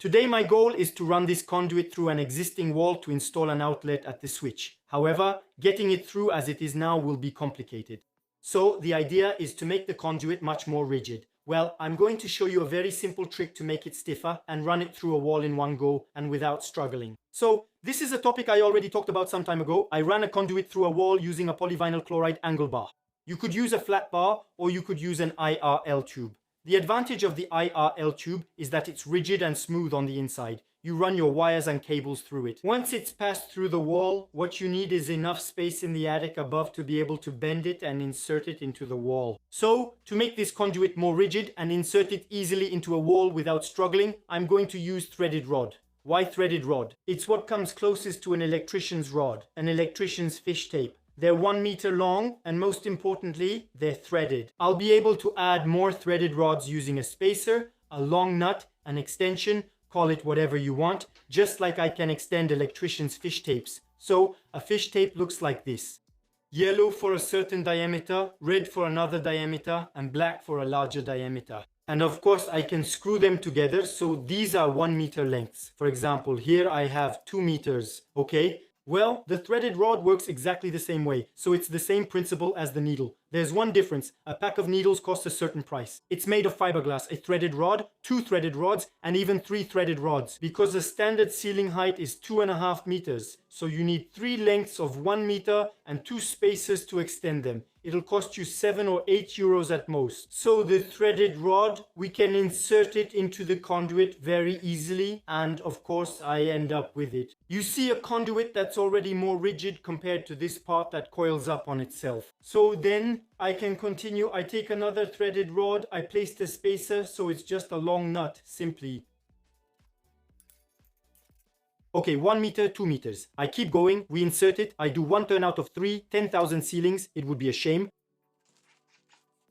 Today my goal is to run this conduit through an existing wall to install an outlet at the switch. However, getting it through as it is now will be complicated. So the idea is to make the conduit much more rigid. Well, I'm going to show you a very simple trick to make it stiffer and run it through a wall in one go and without struggling. So this is a topic I already talked about some time ago. I ran a conduit through a wall using a polyvinyl chloride angle bar. You could use a flat bar or you could use an IRL tube. The advantage of the IRL tube is that it's rigid and smooth on the inside. You run your wires and cables through it. Once it's passed through the wall, what you need is enough space in the attic above to be able to bend it and insert it into the wall. So, to make this conduit more rigid and insert it easily into a wall without struggling, I'm going to use threaded rod. Why threaded rod? It's what comes closest to an electrician's rod, an electrician's fish tape. They're 1 meter long and most importantly, they're threaded. I'll be able to add more threaded rods using a spacer, a long nut, an extension, call it whatever you want, just like I can extend electrician's fish tapes. So a fish tape looks like this. Yellow for a certain diameter, red for another diameter, and black for a larger diameter. And of course I can screw them together, so these are 1 meter lengths. For example, here I have 2 meters, okay? Well, the threaded rod works exactly the same way, so it's the same principle as the needle. There's one difference. A pack of needles costs a certain price. It's made of fiberglass, a threaded rod, 2 threaded rods, and even 3 threaded rods. Because the standard ceiling height is 2.5 meters, so you need 3 lengths of 1 meter and 2 spacers to extend them. It'll cost you 7 or 8 euros at most. So the threaded rod, we can insert it into the conduit very easily, and of course I end up with it. You see a conduit that's already more rigid compared to this part that coils up on itself. So then I can continue. I take another threaded rod, I place the spacer so it's just a long nut, simply. Okay, 1 meter, 2 meters. I keep going, we insert it, I do 1 turn out of 3, 10,000 ceilings, it would be a shame.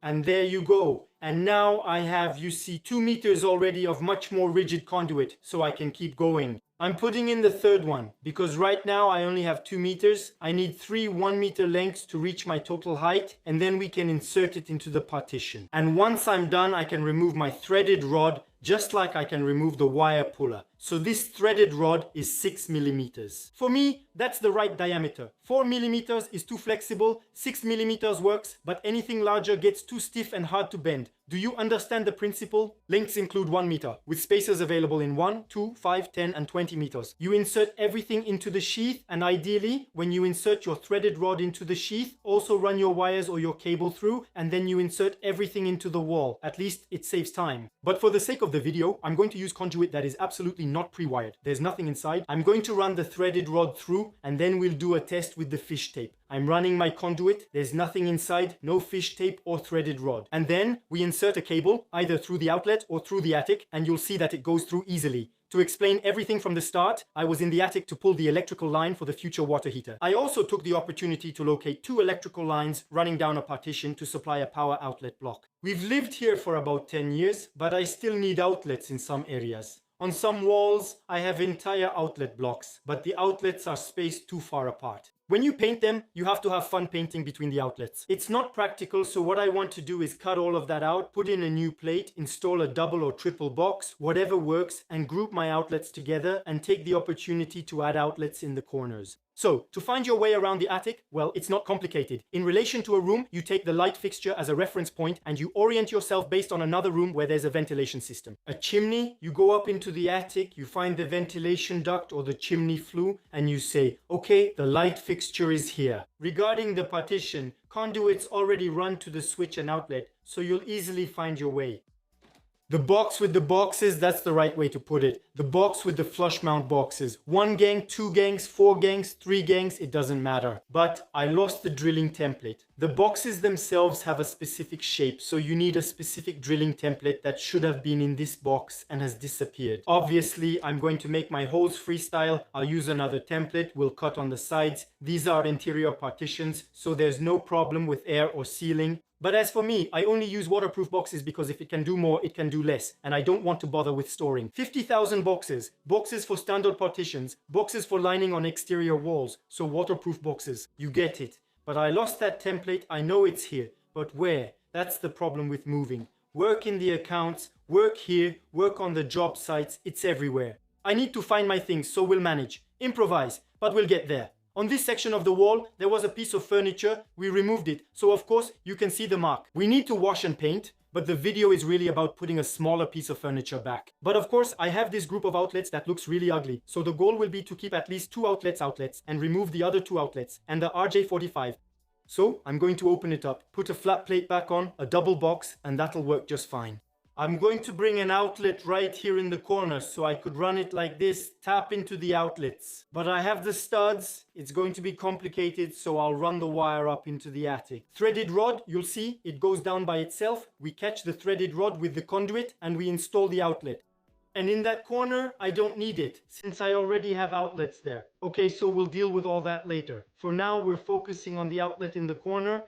And there you go. And now I have, you see, 2 meters already of much more rigid conduit, so I can keep going. I'm putting in the third one, because right now I only have 2 meters. I need 3 1 meter lengths to reach my total height, and then we can insert it into the partition. And once I'm done, I can remove my threaded rod, just like I can remove the wire puller. So this threaded rod is 6 millimeters. For me, that's the right diameter. 4 millimeters is too flexible, 6 millimeters works, but anything larger gets too stiff and hard to bend. Do you understand the principle? Lengths include 1 meter, with spacers available in 1, 2, 5, 10, and 20 meters. You insert everything into the sheath, and ideally, when you insert your threaded rod into the sheath, also run your wires or your cable through, and then you insert everything into the wall. At least it saves time. But for the sake of the video, I'm going to use conduit that is absolutely not pre-wired. There's nothing inside. I'm going to run the threaded rod through, and then we'll do a test with the fish tape. I'm running my conduit, there's nothing inside, no fish tape or threaded rod. And then we insert a cable, either through the outlet or through the attic, and you'll see that it goes through easily. To explain everything from the start, I was in the attic to pull the electrical line for the future water heater. I also took the opportunity to locate 2 electrical lines running down a partition to supply a power outlet block. We've lived here for about 10 years, but I still need outlets in some areas. On some walls, I have entire outlet blocks, but the outlets are spaced too far apart. When you paint them, you have to have fun painting between the outlets. It's not practical, so what I want to do is cut all of that out, put in a new plate, install a double or triple box, whatever works, and group my outlets together and take the opportunity to add outlets in the corners. So, to find your way around the attic, well, it's not complicated. In relation to a room, you take the light fixture as a reference point and you orient yourself based on another room where there's a ventilation system. A chimney, you go up into the attic, you find the ventilation duct or the chimney flue, and you say, okay, the light fixture is here. Regarding the partition, conduits already run to the switch and outlet, so you'll easily find your way. The box with the boxes, that's the right way to put it. The box with the flush mount boxes. 1 gang, 2 gangs, 4 gangs, 3 gangs, it doesn't matter. But I lost the drilling template. The boxes themselves have a specific shape, so you need a specific drilling template that should have been in this box and has disappeared. Obviously, I'm going to make my holes freestyle. I'll use another template, we'll cut on the sides. These are interior partitions, so there's no problem with air or sealing. But as for me, I only use waterproof boxes because if it can do more, it can do less. And I don't want to bother with storing. 50,000 boxes. Boxes for standard partitions. Boxes for lining on exterior walls. So waterproof boxes. You get it. But I lost that template. I know it's here. But where? That's the problem with moving. work in the accounts, work here, work on the job sites, it's everywhere. I need to find my things, so we'll manage. Improvise, but we'll get there. On this section of the wall, there was a piece of furniture. We removed it, so of course you can see the mark. We need to wash and paint, but the video is really about putting a smaller piece of furniture back. But of course, I have this group of outlets that looks really ugly, so the goal will be to keep at least 2 outlets and remove the other 2 outlets and the RJ45. So I'm going to open it up, put a flat plate back on, a double box, and that'll work just fine. I'm going to bring an outlet right here in the corner so I could run it like this, tap into the outlets. But I have the studs, it's going to be complicated, so I'll run the wire up into the attic. Threaded rod, you'll see, it goes down by itself. We catch the threaded rod with the conduit and we install the outlet. And in that corner, I don't need it, since I already have outlets there. Okay, so we'll deal with all that later. For now, we're focusing on the outlet in the corner.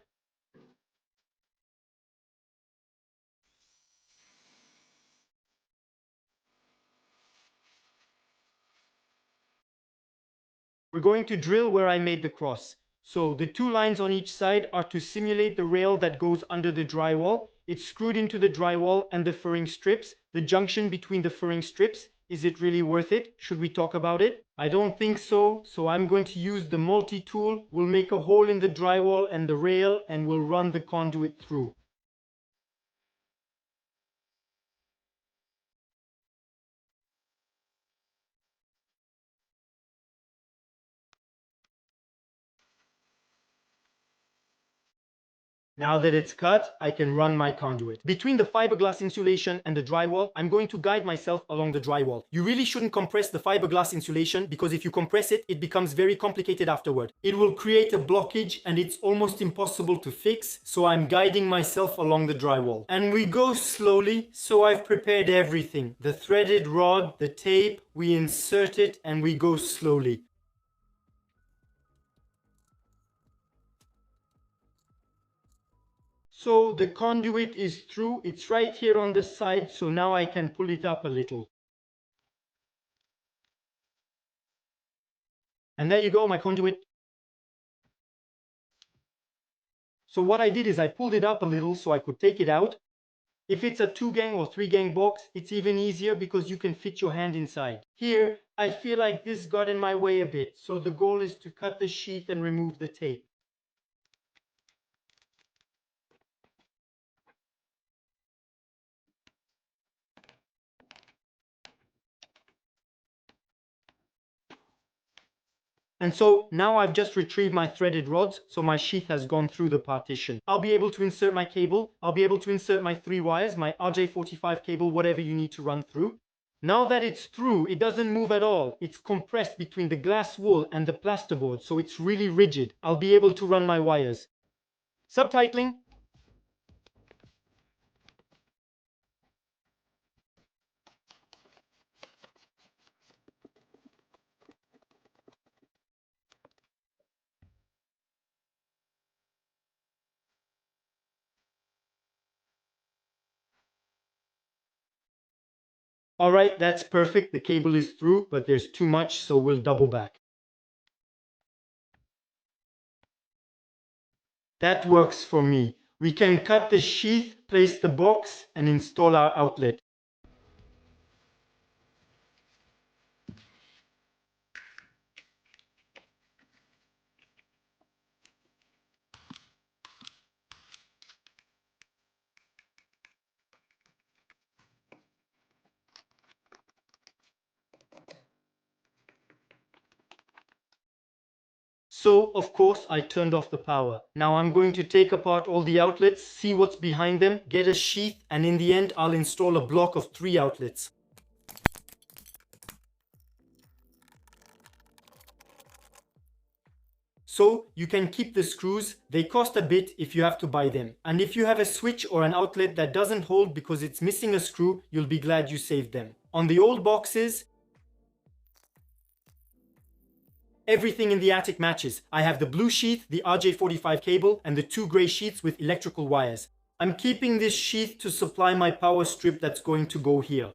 We're going to drill where I made the cross. So the 2 lines on each side are to simulate the rail that goes under the drywall. It's screwed into the drywall and the furring strips. The junction between the furring strips, is it really worth it? Should we talk about it? I don't think so. So I'm going to use the multi-tool. We'll make a hole in the drywall and the rail and we'll run the conduit through. Now that it's cut, I can run my conduit. Between the fiberglass insulation and the drywall, I'm going to guide myself along the drywall. You really shouldn't compress the fiberglass insulation because if you compress it, it becomes very complicated afterward. It will create a blockage and it's almost impossible to fix, so I'm guiding myself along the drywall. And we go slowly, so I've prepared everything. The threaded rod, the tape, we insert it and we go slowly. So the conduit is through, it's right here on the side, so now I can pull it up a little. And there you go, my conduit. So what I did is I pulled it up a little so I could take it out. If it's a 2-gang or 3-gang box, it's even easier because you can fit your hand inside. Here, I feel like this got in my way a bit, so the goal is to cut the sheath and remove the tape. And so now I've just retrieved my threaded rods, so my sheath has gone through the partition. I'll be able to insert my cable, I'll be able to insert my 3 wires, my RJ45 cable, whatever you need to run through. Now that it's through, it doesn't move at all. It's compressed between the glass wool and the plasterboard, so it's really rigid. I'll be able to run my wires. Subtitling. All right, that's perfect. The cable is through, but there's too much, so we'll double back. That works for me. We can cut the sheath, place the box, and install our outlet. So, of course, I turned off the power. Now I'm going to take apart all the outlets, see what's behind them, get a sheath, and in the end, I'll install a block of 3 outlets. So, you can keep the screws. They cost a bit if you have to buy them. And if you have a switch or an outlet that doesn't hold because it's missing a screw, you'll be glad you saved them. On the old boxes, everything in the attic matches. I have the blue sheath, the RJ45 cable, and the 2 grey sheaths with electrical wires. I'm keeping this sheath to supply my power strip that's going to go here.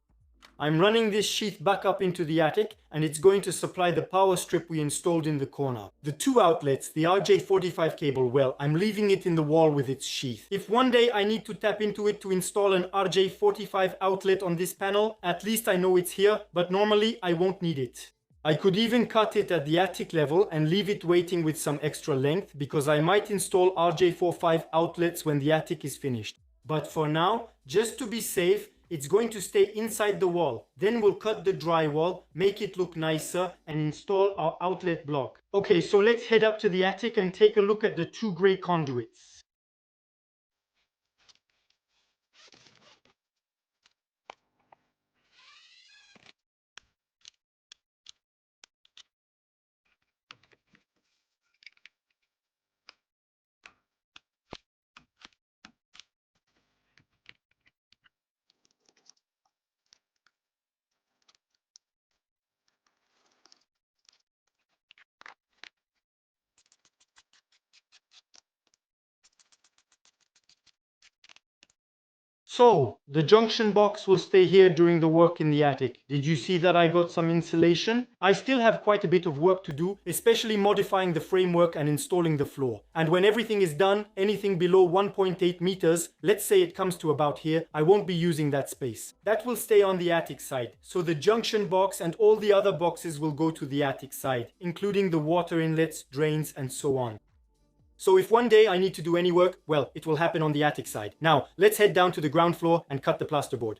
I'm running this sheath back up into the attic, and it's going to supply the power strip we installed in the corner. The two outlets, the RJ45 cable, well, I'm leaving it in the wall with its sheath. If one day I need to tap into it to install an RJ45 outlet on this panel, at least I know it's here, but normally I won't need it. I could even cut it at the attic level and leave it waiting with some extra length, because I might install RJ45 outlets when the attic is finished. But for now, just to be safe, it's going to stay inside the wall. Then we'll cut the drywall, make it look nicer, and install our outlet block. Okay, so let's head up to the attic and take a look at the two grey conduits. So, the junction box will stay here during the work in the attic. Did you see that I got some insulation? I still have quite a bit of work to do, especially modifying the framework and installing the floor. And when everything is done, anything below 1.8 meters, let's say it comes to about here, I won't be using that space. That will stay on the attic side. So the junction box and all the other boxes will go to the attic side, including the water inlets, drains, and so on. So if one day I need to do any work, well, it will happen on the attic side. Now, let's head down to the ground floor and cut the plasterboard.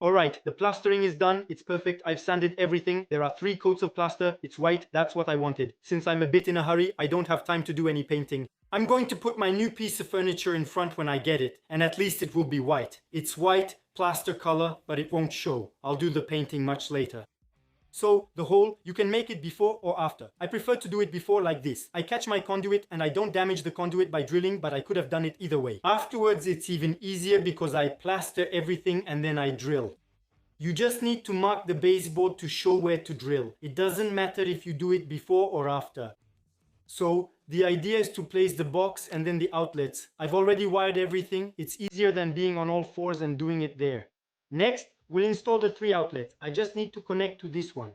Alright, the plastering is done, it's perfect, I've sanded everything, there are 3 coats of plaster, it's white, that's what I wanted. Since I'm a bit in a hurry, I don't have time to do any painting. I'm going to put my new piece of furniture in front when I get it, and at least it will be white. It's white, plaster color, but it won't show. I'll do the painting much later. So, the hole, you can make it before or after. I prefer to do it before like this. I catch my conduit and I don't damage the conduit by drilling, but I could have done it either way. Afterwards, it's even easier because I plaster everything and then I drill. You just need to mark the baseboard to show where to drill. It doesn't matter if you do it before or after. So, the idea is to place the box and then the outlets. I've already wired everything. It's easier than being on all fours and doing it there. Next, we'll install the 3 outlets. I just need to connect to this one.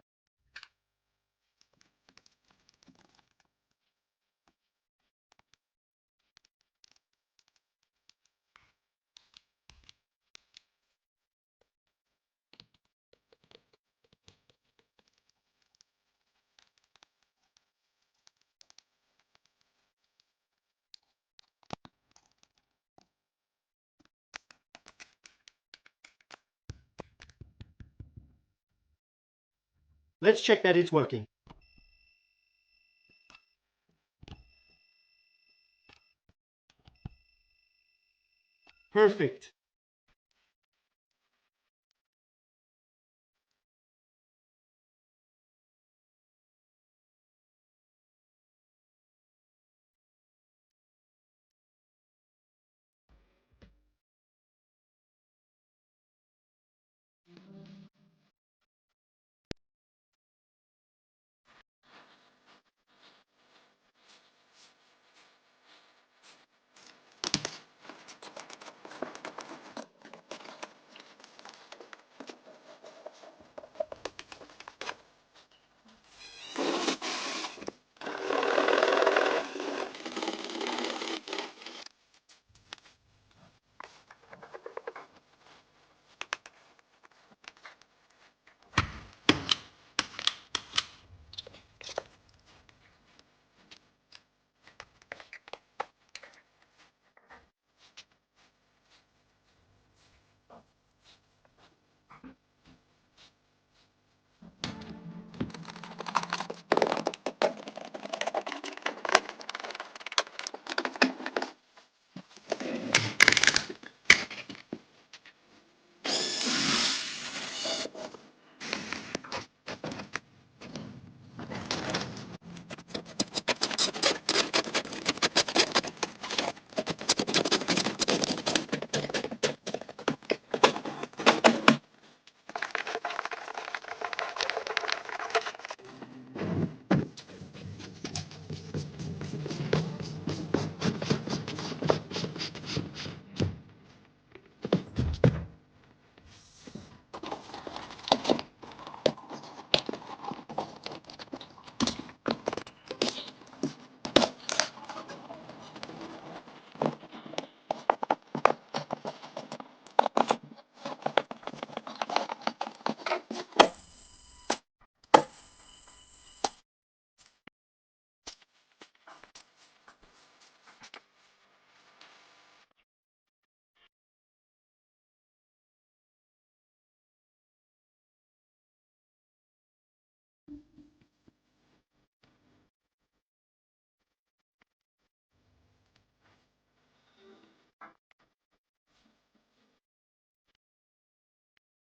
Let's check that it's working. Perfect.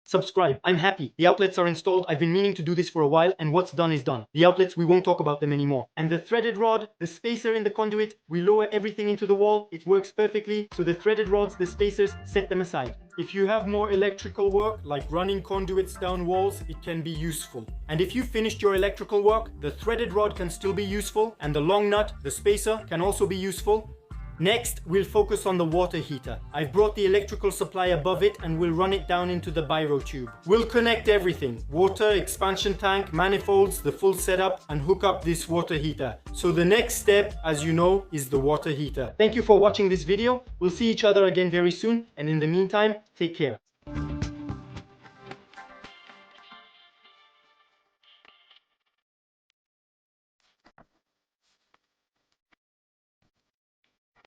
subscribe. I'm happy. The outlets are installed. I've been meaning to do this for a while, and what's done is done. The outlets, we won't talk about them anymore. And the threaded rod, the spacer in the conduit, we lower everything into the wall. It works perfectly. So the threaded rods, the spacers, set them aside. If you have more electrical work, like running conduits down walls, it can be useful. And if you finished your electrical work, the threaded rod can still be useful, and the long nut, the spacer, can also be useful. Next, we'll focus on the water heater. I've brought the electrical supply above it and we'll run it down into the biro tube. We'll connect everything: water, expansion tank, manifolds, the full setup, and hook up this water heater. So the next step, as you know, is the water heater. Thank you for watching this video. We'll see each other again very soon, and in the meantime, take care.